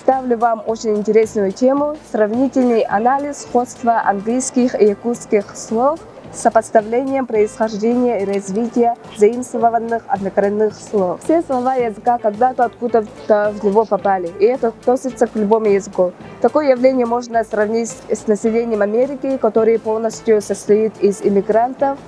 представлю вам очень интересную тему – сравнительный анализ сходства английских и якутских слов с сопоставлением происхождения и развития заимствованных однокоренных слов. Все слова языка когда-то откуда-то в него попали, и это относится к любому языку. Такое явление можно сравнить с населением Америки, которое полностью состоит из иммигрантов.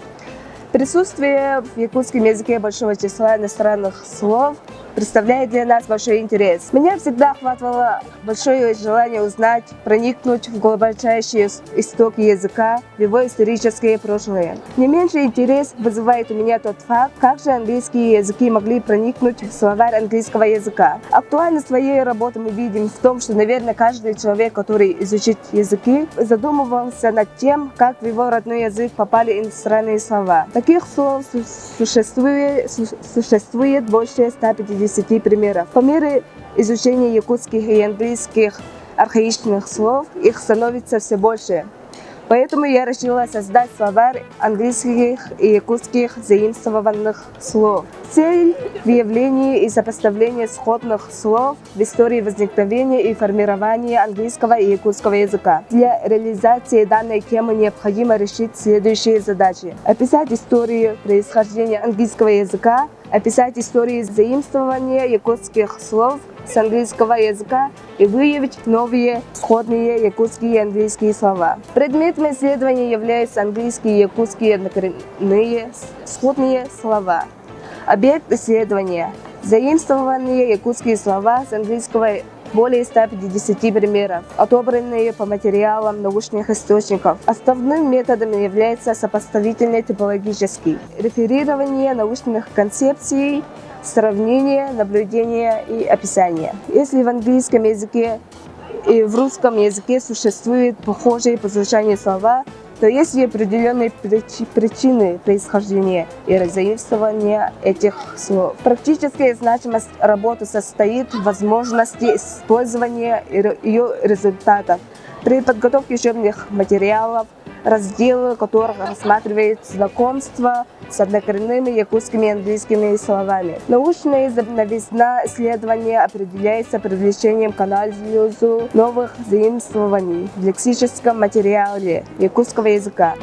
Присутствие в якутском языке большого числа иностранных слов представляет для нас большой интерес. Меня всегда охватывало большое желание узнать, проникнуть в глубочайшие истоки языка, в его историческое прошлое. Не меньший интерес вызывает у меня тот факт, как же английские языки могли проникнуть в словарь английского языка. Актуальность своей работы мы видим в том, что, наверное, каждый человек, который изучит языки, задумывался над тем, как в его родной язык попали иностранные слова. Таких слов существует больше 150 примеров. По мере изучения якутских и английских архаичных слов их становится все больше. Поэтому я решила создать словарь английских и якутских заимствованных слов. Цель выявления и сопоставления сходных слов в истории возникновения и формирования английского и якутского языка. Для реализации данной темы необходимо решить следующие задачи: описать историю происхождения английского языка, описать историю заимствования якутских слов с английского языка и выявить новые сходные якутские и английские слова. Предметом исследования являются английские и якутские однокоренные сходные слова. Объект исследования – заимствованные якутские слова с английского более 150 примеров, отобранные по материалам научных источников. Основным методом является сопоставительный типологический, реферирование научных концепций, сравнение, наблюдение и описание. Если в английском языке и в русском языке существуют похожие по звучанию слова, то есть и определенные причины происхождения и заимствования этих слов. Практическая значимость работы состоит в возможности использования ее результатов при подготовке учебных материалов, разделы которых рассматривают знакомство с однокоренными якутскими и английскими словами. Научная новизна исследования определяется привлечением к анализу новых заимствований в лексическом материале якутского языка.